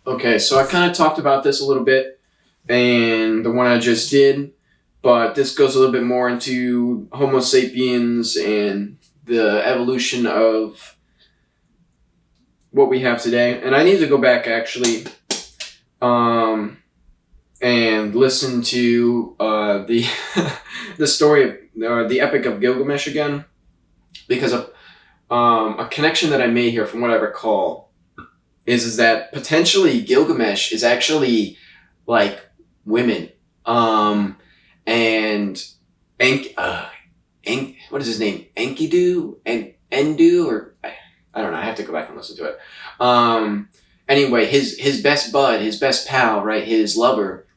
Okay, so I kind of talked about this a little bit, and the one I just did, but this goes a little bit more into Homo sapiens and the evolution of what we have today. And I need to go back actually, um, and listen to the the story of the Epic of Gilgamesh again, because of a connection that I made here, from what I recall, is that potentially Gilgamesh is actually like women, and what is his name? Enkidu and Endu, or I don't know. I have to go back and listen to it. Anyway, his best bud, his best pal, right? His lover,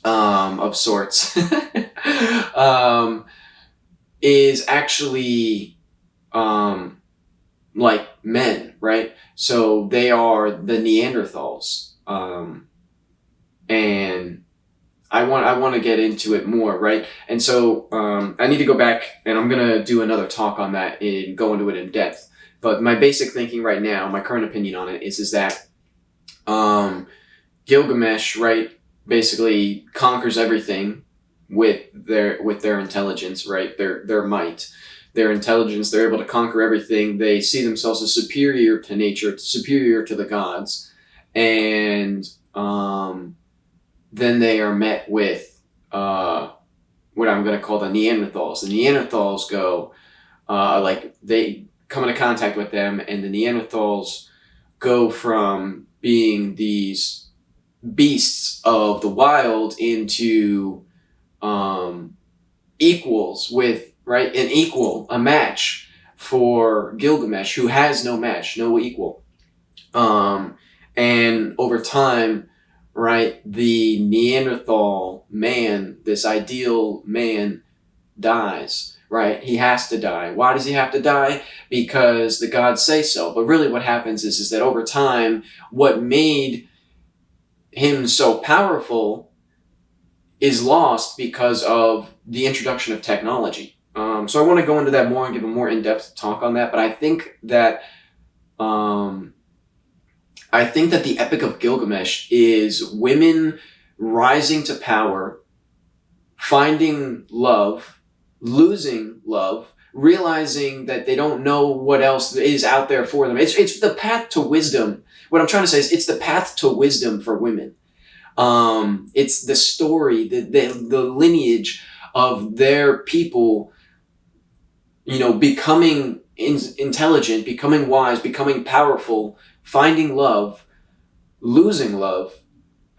of sorts, is actually like men, right? So they are the Neanderthals, and I want to get into it more, right? And so I need to go back, and I'm gonna do another talk on that and go into it in depth. But my basic thinking right now, my current opinion on it is that Gilgamesh, right, basically conquers everything with their intelligence, right? Their might, their intelligence. They're able to conquer everything. They see themselves as superior to nature, superior to the gods, and then they are met with what I'm going to call the Neanderthals. The Neanderthals go like they come into contact with them, and the Neanderthals go from being these beasts of the wild into equals with, right, a match for Gilgamesh, who has no match, no equal. And over time, right, the Neanderthal man, this ideal man, dies, right? He has to die. Why does he have to die? Because the gods say so. But really what happens is that over time, what made him so powerful is lost because of the introduction of technology. So I want to go into that more and give a more in-depth talk on that. But I think that the Epic of Gilgamesh is women rising to power, finding love, losing love, realizing that they don't know what else is out there for them. It's the path to wisdom. What I'm trying to say is it's the path to wisdom for women. It's the story, the lineage of their people, becoming intelligent, becoming wise, becoming powerful, finding love, losing love,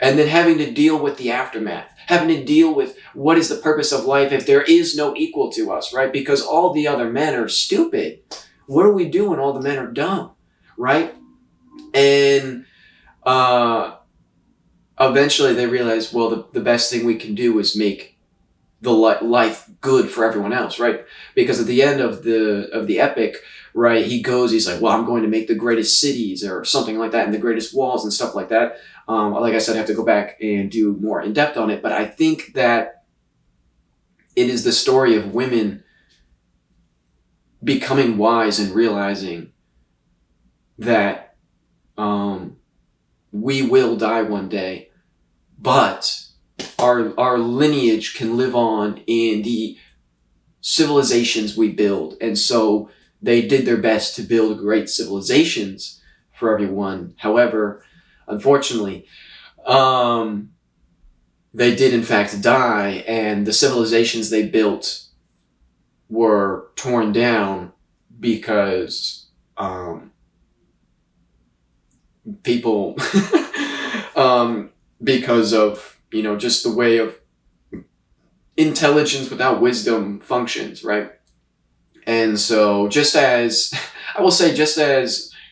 and then having to deal with the aftermath, having to deal with what is the purpose of life if there is no equal to us, right? Because all the other men are stupid. What do we do when all the men are dumb, right? And eventually they realize, well, the best thing we can do is make the life good for everyone else, right? Because at the end of the epic, right, he's like, well, I'm going to make the greatest cities or something like that, and the greatest walls and stuff like that. Like I said, I have to go back and do more in depth on it, but I think that it is the story of women becoming wise and realizing that we will die one day, but our lineage can live on in the civilizations we build. And so they did their best to build great civilizations for everyone. However, unfortunately, they did in fact die, and the civilizations they built were torn down because people because of just the way of intelligence without wisdom functions, right? And so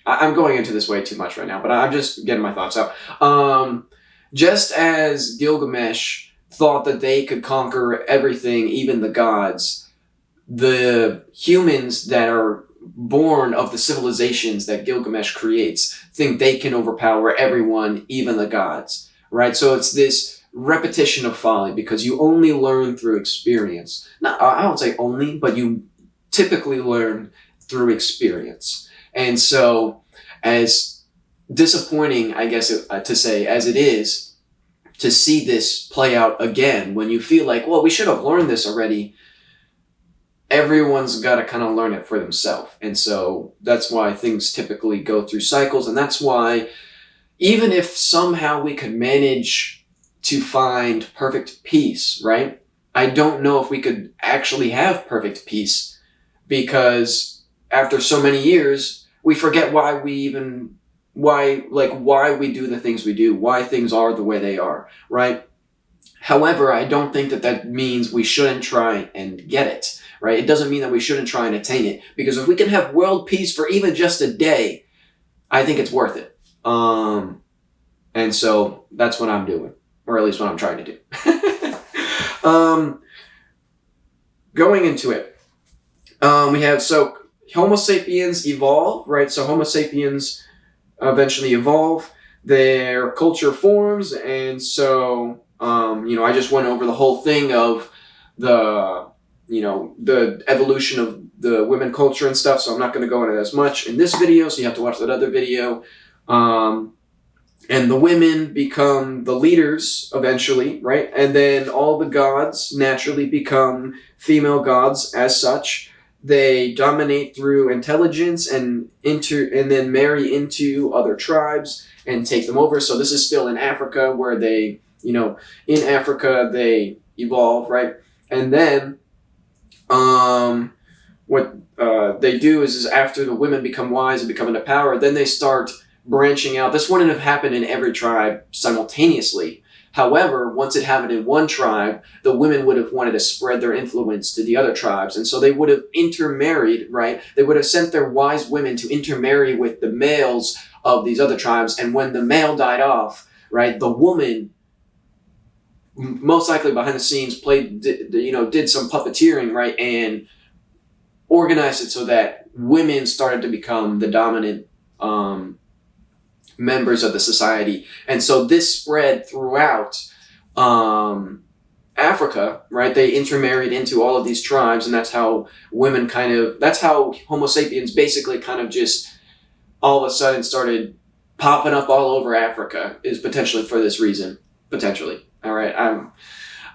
I'm going into this way too much right now, but I'm just getting my thoughts out. Just as Gilgamesh thought that they could conquer everything, even the gods, the humans that are born of the civilizations that Gilgamesh creates think they can overpower everyone, even the gods, right? So it's this repetition of folly, because you only learn through experience. Not, I don't say only, but you typically learn through experience. And so as disappointing, I guess to say, as it is, to see this play out again when you feel like, well, we should have learned this already. Everyone's got to kind of learn it for themselves. And so that's why things typically go through cycles. And that's why even if somehow we could manage to find perfect peace, right? I don't know if we could actually have perfect peace, because after so many years, we forget why we do the things we do, why things are the way they are, right? However, I don't think that means we shouldn't try and get it, right? It doesn't mean that we shouldn't try and attain it, because if we can have world peace for even just a day, I think it's worth it. And so that's what I'm doing, or at least what I'm trying to do. Going into it, we have, so Homo sapiens evolve, right? So Homo sapiens eventually evolve, their culture forms, and so, I just went over the whole thing of the evolution of the women culture and stuff, so I'm not going to go into it as much in this video, so you have to watch that other video. And the women become the leaders eventually, right? And then all the gods naturally become female gods as such. They dominate through intelligence and then marry into other tribes and take them over. So this is still in Africa, where they, in Africa they evolve, right? And then what they do is after the women become wise and become into power, then they start branching out. This wouldn't have happened in every tribe simultaneously. However, once it happened in one tribe, the women would have wanted to spread their influence to the other tribes. And so they would have intermarried, right? They would have sent their wise women to intermarry with the males of these other tribes. And when the male died off, right, the woman, most likely behind the scenes, did some puppeteering, right, and organized it so that women started to become the dominant members of the society. And so this spread throughout Africa, right? They intermarried into all of these tribes, and that's how that's how Homo sapiens basically kind of just all of a sudden started popping up all over Africa, is potentially for this reason. Potentially. All right.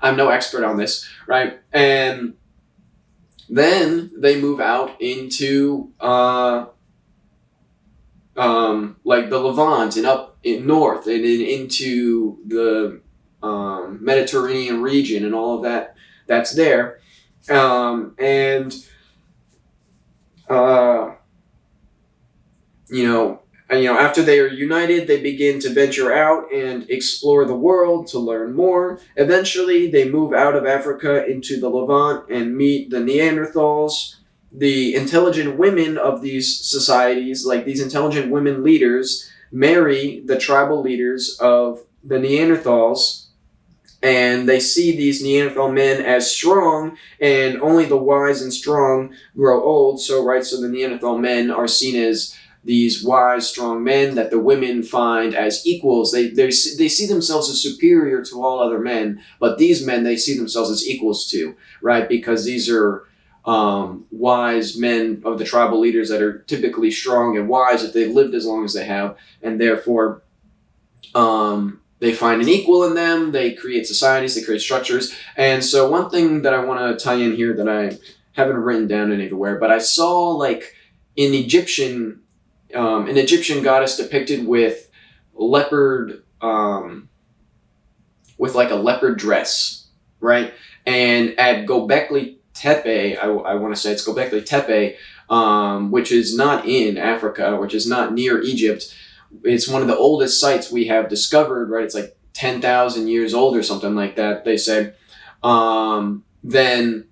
I'm no expert on this, right? And then they move out into like the Levant and up in north and into the Mediterranean region and all of that that's there. After they are united, they begin to venture out and explore the world to learn more. Eventually, they move out of Africa into the Levant and meet the Neanderthals. The intelligent women of these societies, like these intelligent women leaders, marry the tribal leaders of the Neanderthals, and they see these Neanderthal men as strong, and only the wise and strong grow old. So the Neanderthal men are seen as these wise, strong men that the women find as equals. They see themselves as superior to all other men, but these men they see themselves as equals to, right? Because these are wise men of the tribal leaders that are typically strong and wise if they've lived as long as they have, and therefore they find an equal in them. They create societies, they create structures. And so one thing that I want to tie in here that I haven't written down anywhere, but I saw like an Egyptian goddess depicted with leopard, with like a leopard dress, right? And at Göbekli Tepe, I want to say it's Göbekli Tepe, which is not in Africa, which is not near Egypt. It's one of the oldest sites we have discovered, right? It's like 10,000 years old or something like that, they say. Then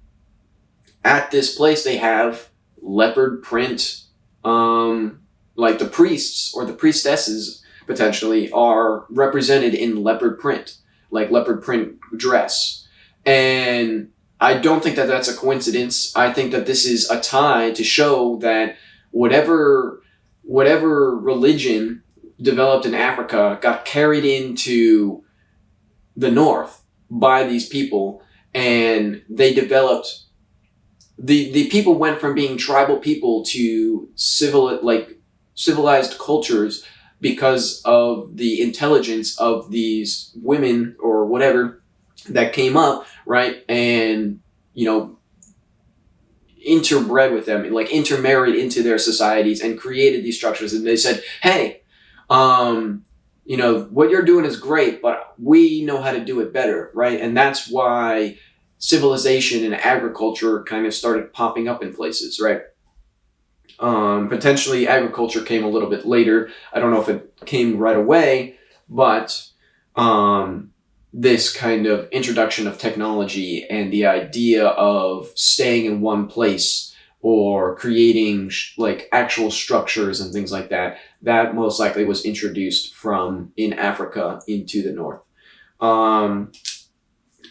at this place, they have leopard print, like the priests or the priestesses potentially are represented in leopard print, like leopard print dress. And I don't think that that's a coincidence. I think that this is a tie to show that whatever religion developed in Africa got carried into the north by these people, and they developed the people went from being tribal people to civilized cultures because of the intelligence of these women or whatever that came up, right? And, interbred with them, like intermarried into their societies and created these structures. And they said, hey, what you're doing is great, but we know how to do it better, right? And that's why civilization and agriculture kind of started popping up in places, right? Potentially agriculture came a little bit later. I don't know if it came right away, but this kind of introduction of technology and the idea of staying in one place or creating like actual structures and things like that, that most likely was introduced from in Africa into the north.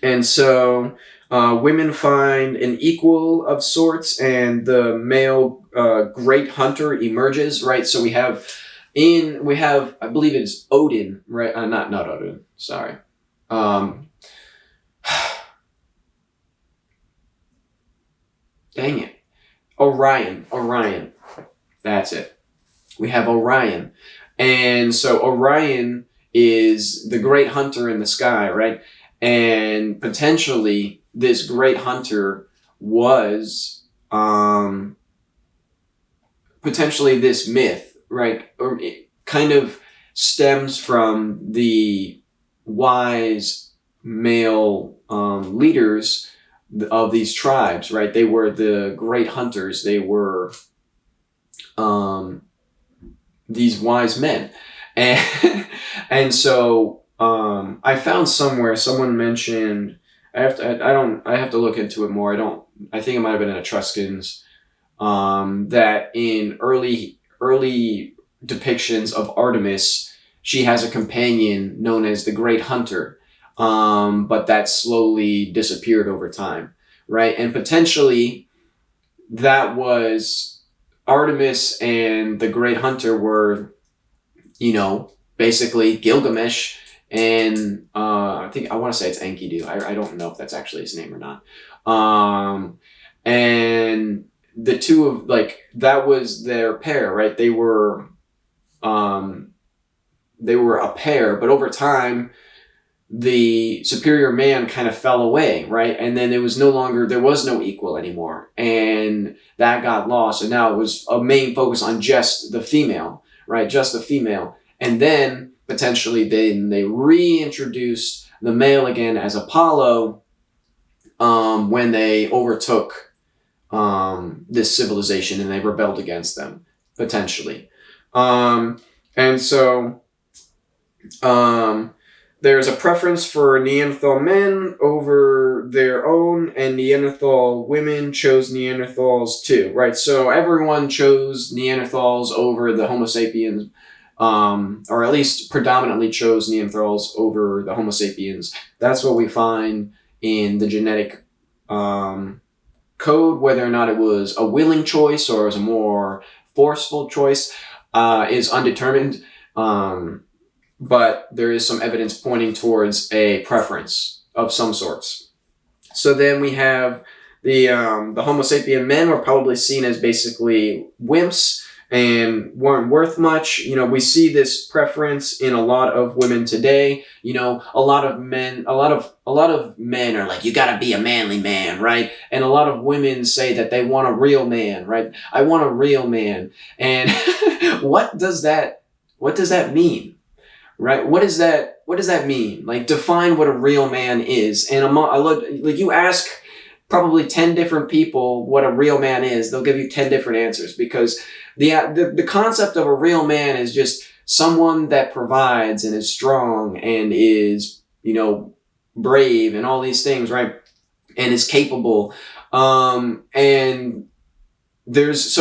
And so women find an equal of sorts, and the male great hunter emerges, right? So we have, I believe it's Odin, right? Not Odin, sorry. Dang it. Orion. That's it. We have Orion. And so Orion is the great hunter in the sky, right? And potentially this great hunter was potentially this myth, right? Or it kind of stems from the wise male leaders of these tribes, right? They were the great hunters. They were these wise men. And so I found somewhere someone mentioned, I have to look into it more. I think it might have been in Etruscans, that in early depictions of Artemis, she has a companion known as the Great Hunter, but that slowly disappeared over time, right? And potentially that was Artemis, and the Great Hunter were, basically Gilgamesh and I want to say it's Enkidu. I don't know if that's actually his name or not. And the two of that was their pair, right? They were a pair, but over time the superior man kind of fell away, right? And then there was no equal anymore, and that got lost, and now it was a main focus on just the female, right? Just the female. And then potentially they reintroduced the male again as Apollo when they overtook this civilization and they rebelled against them, potentially. And so there's a preference for Neanderthal men over their own, and Neanderthal women chose Neanderthals too, right? So everyone chose Neanderthals over the Homo sapiens, or at least predominantly chose Neanderthals over the Homo sapiens. That's what we find in the genetic code. Whether or not it was a willing choice or it was a more forceful choice is undetermined. But there is some evidence pointing towards a preference of some sorts. So then we have the Homo sapien men were probably seen as basically wimps and weren't worth much. We see this preference in a lot of women today. A lot of men are like, you gotta be a manly man, right? And a lot of women say that they want a real man, right? I want a real man. And what does that mean? Right? What does that mean? Like, define what a real man is. And you ask probably 10 different people what a real man is, they'll give you 10 different answers, because the concept of a real man is just someone that provides and is strong and is, brave and all these things, right? And is capable. And there's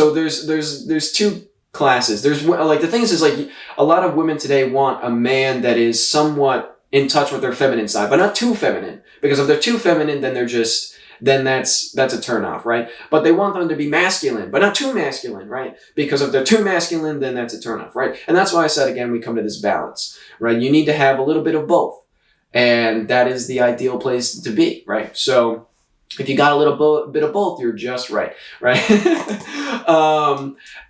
two classes. There's the thing is a lot of women today want a man that is somewhat in touch with their feminine side, but not too feminine, because if they're too feminine, then that's a turnoff, right? But they want them to be masculine, but not too masculine, right? Because if they're too masculine, then that's a turnoff, right? And that's why I said, again, we come to this balance, right? You need to have a little bit of both, and that is the ideal place to be, right? So If you got a little bit of both, you're just right, right?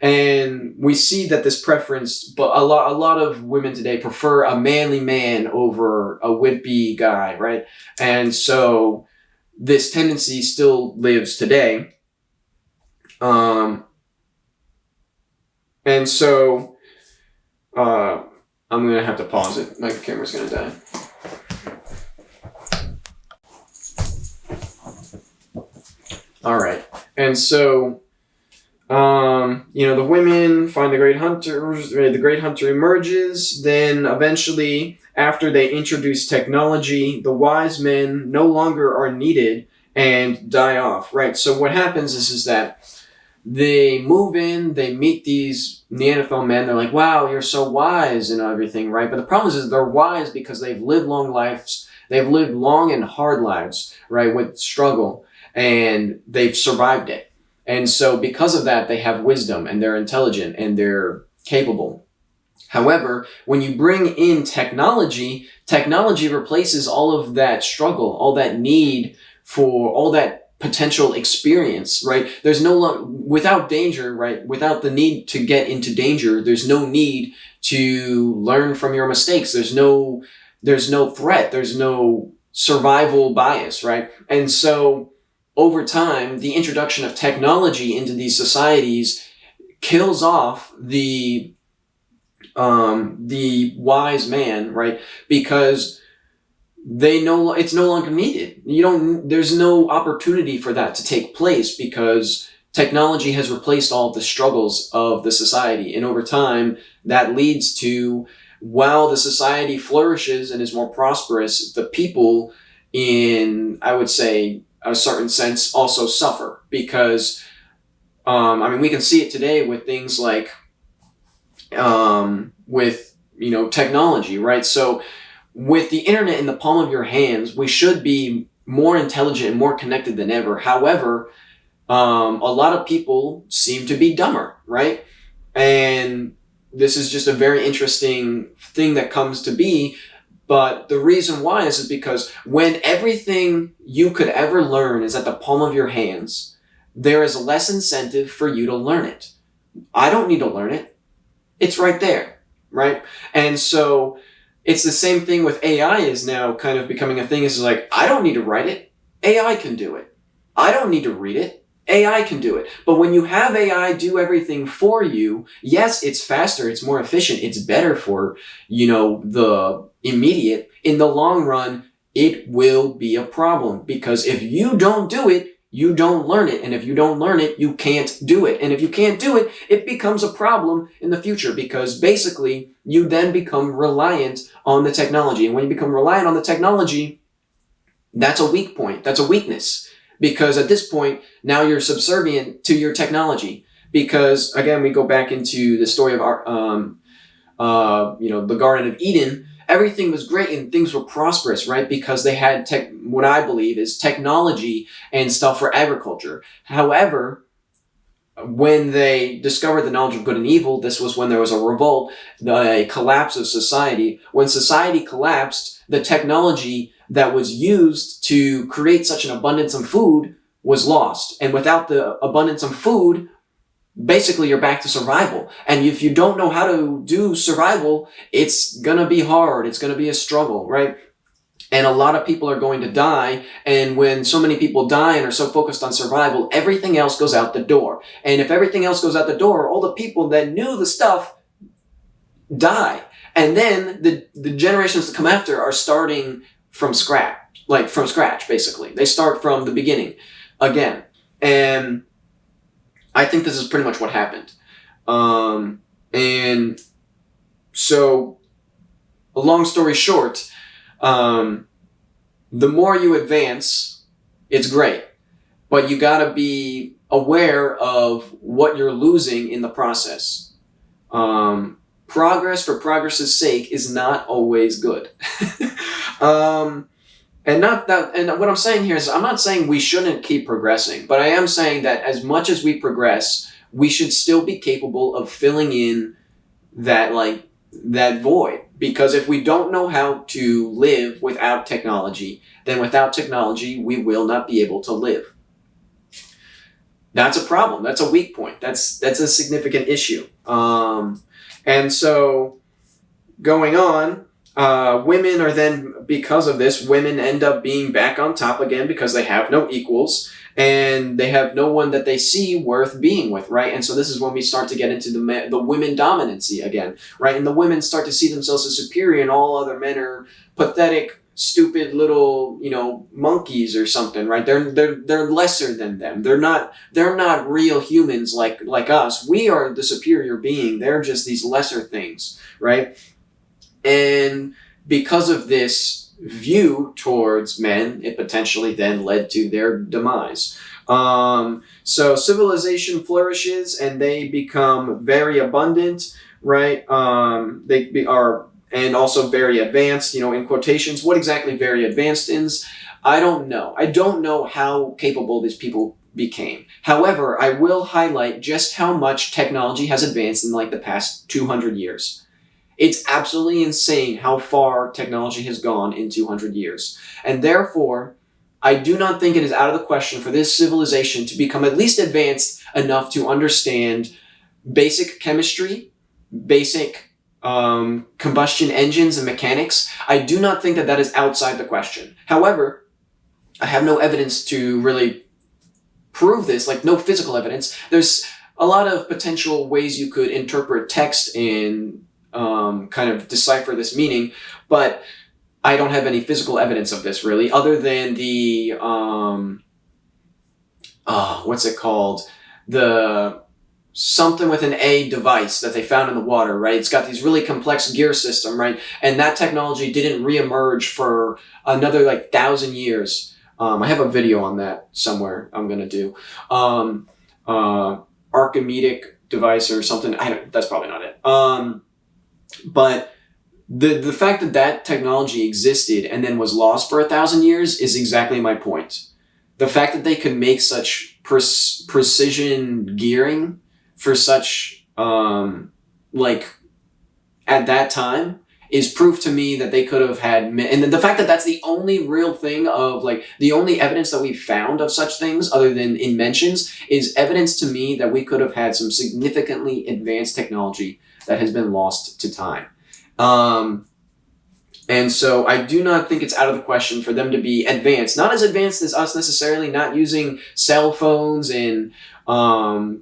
And we see that this preference, but a lot of women today prefer a manly man over a wimpy guy, right? And so this tendency still lives today. And so I'm gonna have to pause it. My camera's gonna die. All right, and so, the women find the great hunters. The great hunter emerges. Then eventually, after they introduce technology, the wise men no longer are needed and die off. Right. So what happens is that they move in. They meet these Neanderthal men. They're like, "Wow, you're so wise and everything." Right. But the problem is they're wise because they've lived long lives. They've lived long and hard lives. Right, with struggle. And they've survived it. And so because of that, they have wisdom and they're intelligent and they're capable. However, when you bring in technology, technology replaces all of that struggle, all that need for all that potential experience, right? There's without danger, right? Without the need to get into danger, there's no need to learn from your mistakes. There's no threat. There's no survival bias, right? And so over time, the introduction of technology into these societies kills off the wise man, right? Because it's no longer needed. There's no opportunity for that to take place because technology has replaced all of the struggles of the society. And over time, that leads to, while the society flourishes and is more prosperous, the people in, I would say, a certain sense also suffer because we can see it today with things like with technology, right? So with the internet in the palm of your hands, we should be more intelligent and more connected than ever. However, a lot of people seem to be dumber, right? And this is just a very interesting thing that comes to be. But the reason why is because when everything you could ever learn is at the palm of your hands, there is less incentive for you to learn it. I don't need to learn it. It's right there, right? And so it's the same thing with AI is now kind of becoming a thing. It's like, I don't need to write it. AI can do it. I don't need to read it. AI can do it. But when you have AI do everything for you, yes, it's faster, it's more efficient, it's better for, the immediate. In the long run, it will be a problem because if you don't do it, you don't learn it. And if you don't learn it, you can't do it. And if you can't do it, it becomes a problem in the future because basically you then become reliant on the technology. And when you become reliant on the technology, that's a weak point. That's a weakness. Because at this point, now you're subservient to your technology. Because again, we go back into the story of the Garden of Eden. Everything was great and things were prosperous, right? Because they had what I believe is technology and stuff for agriculture. However, when they discovered the knowledge of good and evil, this was when there was a revolt, the collapse of society. When society collapsed, the technology that was used to create such an abundance of food was lost. And without the abundance of food, basically you're back to survival. And if you don't know how to do survival, it's gonna be hard. It's gonna be a struggle, right? And a lot of people are going to die. And when so many people die and are so focused on survival, everything else goes out the door. And if everything else goes out the door, all the people that knew the stuff die. And then the generations that come after are starting from scratch, basically. They start from the beginning again. And I think this is pretty much what happened. And so, a long story short, the more you advance, it's great. But you gotta be aware of what you're losing in the process. Progress for progress's sake is not always good. And what I'm saying here is I'm not saying we shouldn't keep progressing, but I am saying that as much as we progress, we should still be capable of filling in that that void. Because if we don't know how to live without technology, then without technology, we will not be able to live. That's a problem. That's a weak point. That's a significant issue. And so going on, women are then, because of this, women end up being back on top again because they have no equals and they have no one that they see worth being with, right? And so this is when we start to get into the women dominancy again, right? And the women start to see themselves as superior and all other men are pathetic, stupid little, monkeys or something, right? They're lesser than them. They're not real humans like us. We are the superior being. They're just these lesser things, right? And because of this view towards men, it potentially then led to their demise. So civilization flourishes and they become very abundant, right? Are and also very advanced, in quotations. What exactly very advanced is, I don't know. I don't know how capable these people became. However, I will highlight just how much technology has advanced in like the past 200 years. It's absolutely insane how far technology has gone in 200 years. And therefore, I do not think it is out of the question for this civilization to become at least advanced enough to understand basic chemistry, basic combustion engines and mechanics. I do not think that is outside the question. However, I have no evidence to really prove this, like no physical evidence. There's a lot of potential ways you could interpret text and kind of decipher this meaning, but I don't have any physical evidence of this really, other than the, what's it called? The something with an A device that they found in the water, right? It's got these really complex gear system, right? And that technology didn't reemerge for another like 1,000 years. I have a video on that somewhere I'm going to do. Archimedes device or something. That's probably not it. But the fact that technology existed and then was lost for 1,000 years is exactly my point. The fact that they could make such precision gearing for such, at that time is proof to me that they could have had, and the fact that that's the only real thing of, like, the only evidence that we've found of such things other than inventions is evidence to me that we could have had some significantly advanced technology that has been lost to time. And so I do not think it's out of the question for them to be advanced. Not as advanced as us necessarily, not using cell phones and, all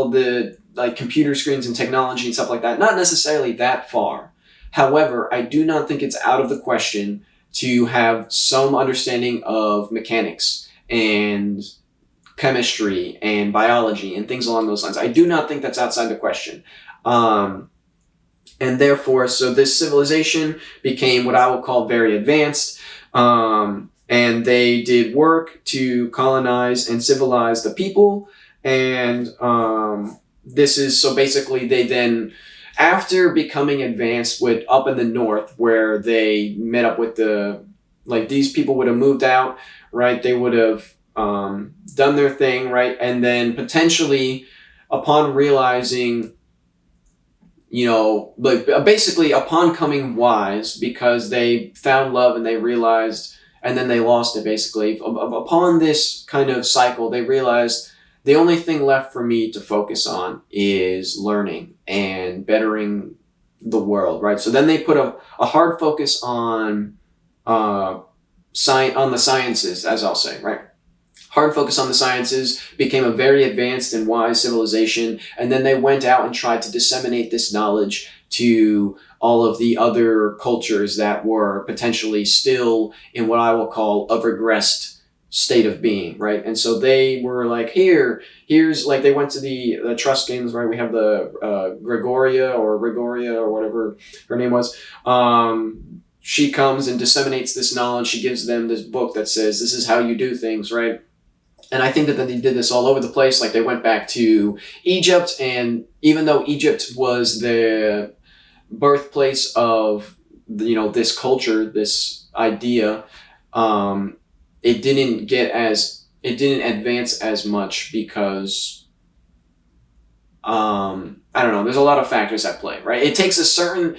of the like computer screens and technology and stuff like that. Not necessarily that far. However, I do not think it's out of the question to have some understanding of mechanics and chemistry and biology and things along those lines. I do not think that's outside the question. And therefore, so this civilization became what I will call very advanced. And they did work to colonize and civilize the people. And this is, so basically they then, after becoming advanced with up in the north where they met up with these people would have moved out, right? They would have done their thing, right? And then potentially upon realizing, basically upon coming wise, because they found love and they realized, and then they lost it basically. Upon this kind of cycle, they realized the only thing left for me to focus on is learning and bettering the world, right? So then they put a hard focus on the sciences, as I'll say, right? Hard focus on the sciences, became a very advanced and wise civilization, and then they went out and tried to disseminate this knowledge to all of the other cultures that were potentially still in what I will call a regressed state of being, right? And so they were like, here's like, they went to the Etruscans, right? We have the Gregoria or whatever her name was. She comes and disseminates this knowledge. She gives them this book that says, this is how you do things, right? And I think that they did this all over the place. Like they went back to Egypt, and even though Egypt was the birthplace of, this culture, this idea, it didn't advance as much because I don't know. There's a lot of factors at play, right? It takes a certain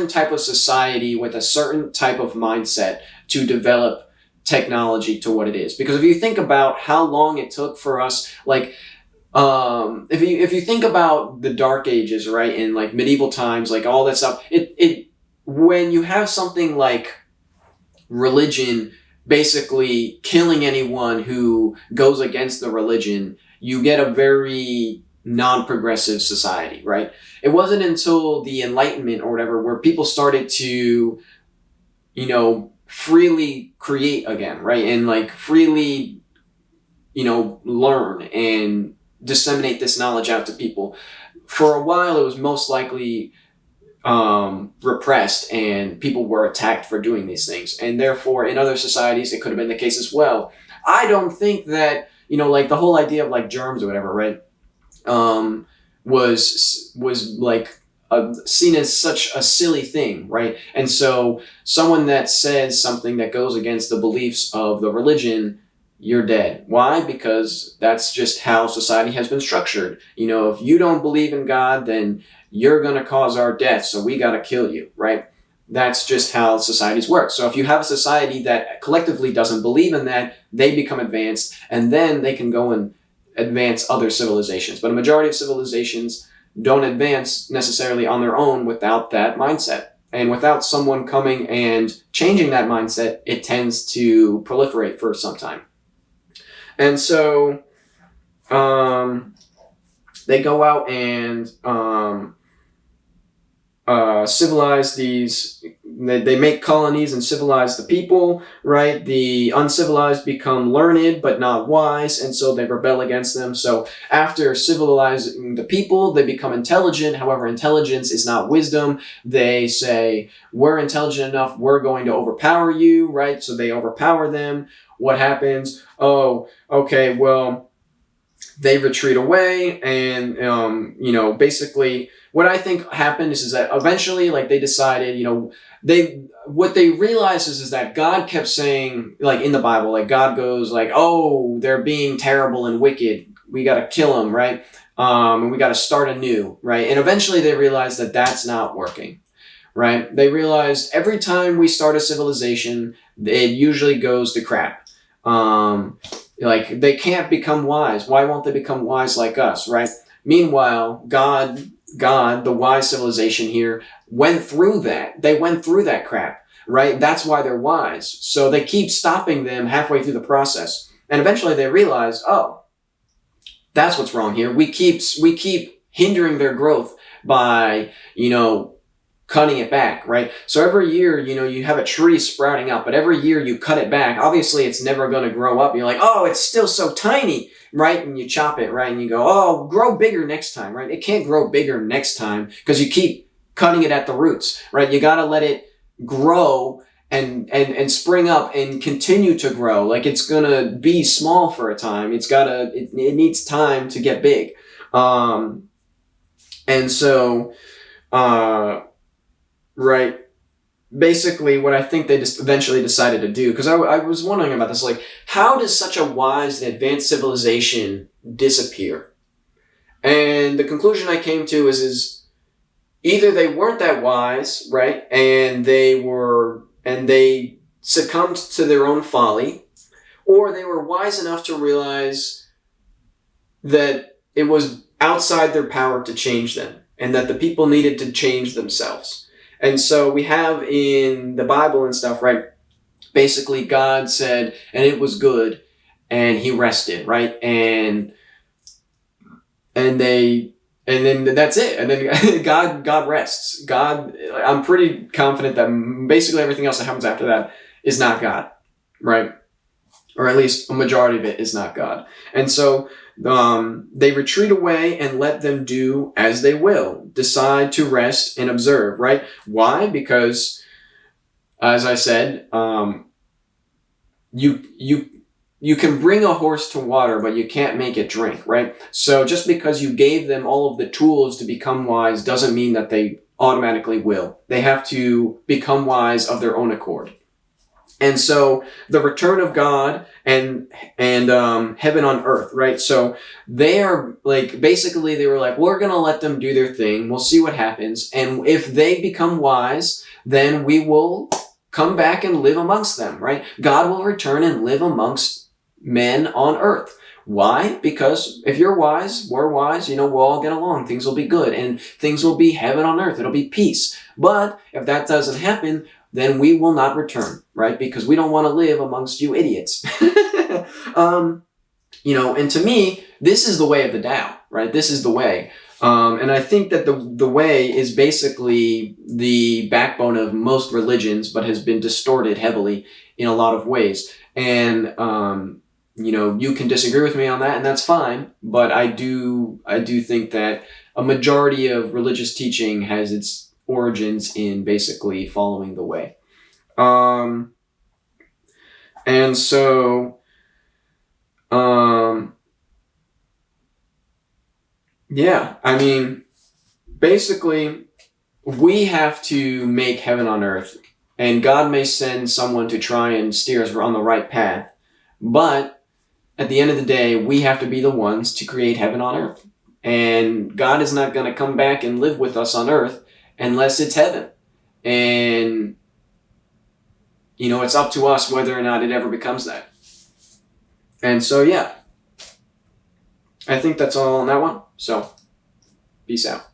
type of society with a certain type of mindset to develop technology to what it is. Because if you think about how long it took for us, like, if you think about the Dark Ages, right, in like medieval times, like all that stuff, it when you have something like religion basically killing anyone who goes against the religion, you get a very non-progressive society, right? It wasn't until the Enlightenment or whatever where people started to, freely create again, right? And like freely, learn and disseminate this knowledge out to people. For a while, it was most likely repressed and people were attacked for doing these things. And therefore, in other societies, it could have been the case as well. I don't think that, like the whole idea of like germs or whatever, right, was like seen as such a silly thing, right? And so someone that says something that goes against the beliefs of the religion, you're dead. Why? Because that's just how society has been structured. If you don't believe in God, then you're going to cause our death, so we got to kill you, right? That's just how societies work. So if you have a society that collectively doesn't believe in that, they become advanced, and then they can go and advance other civilizations. But a majority of civilizations don't advance necessarily on their own without that mindset. And without someone coming and changing that mindset, it tends to proliferate for some time. And so they go out and civilize these. They make colonies and civilize the people, right? The uncivilized become learned but not wise, and so they rebel against them. So after civilizing the people, they become intelligent. However, intelligence is not wisdom. They say, we're intelligent enough, we're going to overpower you, right? So they overpower them. What happens? Oh, okay, well, they retreat away, and basically what I think happened is that eventually, like, they decided, what they realized is that God kept saying, like in the Bible, like God goes like, oh, they're being terrible and wicked, we got to kill them, right? And we got to start anew, right? And eventually they realized that that's not working, right? They realized every time we start a civilization, it usually goes to crap. Like, they can't become wise. Why won't they become wise like us, right? Meanwhile, God, the wise civilization here, went through that. They went through that crap, right? That's why they're wise. So they keep stopping them halfway through the process. And eventually they realize, oh, that's what's wrong here. We keep hindering their growth by, cutting it back, right? So every year, you have a tree sprouting up, but every year you cut it back. Obviously, it's never going to grow up. You're like, oh, it's still so tiny, right? And you chop it, right? And you go, oh, grow bigger next time, right? It can't grow bigger next time because you keep cutting it at the roots, right? You got to let it grow and spring up and continue to grow. Like, it's going to be small for a time. It needs time to get big. And so, right. Basically, what I think they just eventually decided to do, because I was wondering about this, like, how does such a wise and advanced civilization disappear? And the conclusion I came to is either they weren't that wise, right, and they succumbed to their own folly, or they were wise enough to realize that it was outside their power to change them, and that the people needed to change themselves. And so we have in the Bible and stuff, right? Basically, God said, and it was good, and he rested, right? And then that's it. And then God rests. I'm pretty confident that basically everything else that happens after that is not God, right? Or at least a majority of it is not God. And so they retreat away and let them do as they will, decide to rest and observe, right? Why? Because, as I said, you can bring a horse to water, but you can't make it drink, right? So just because you gave them all of the tools to become wise doesn't mean that they automatically will. They have to become wise of their own accord. And so the return of God and heaven on earth, right? So they are like, basically they were like, we're going to let them do their thing. We'll see what happens. And if they become wise, then we will come back and live amongst them, right? God will return and live amongst men on earth. Why? Because if you're wise, we're wise, we'll all get along. Things will be good and things will be heaven on earth. It'll be peace. But if that doesn't happen, then we will not return, right? Because we don't want to live amongst you idiots. And to me, this is the way of the Tao, right? This is the way. And I think that the way is basically the backbone of most religions, but has been distorted heavily in a lot of ways. And, you can disagree with me on that, and that's fine. But I do think that a majority of religious teaching has its origins in basically following the way. And so, yeah, I mean, basically, we have to make heaven on earth, and God may send someone to try and steer us on the right path, but at the end of the day, we have to be the ones to create heaven on earth. And God is not going to come back and live with us on earth unless it's heaven. And, it's up to us whether or not it ever becomes that. And so, yeah, I think that's all on that one. So, peace out.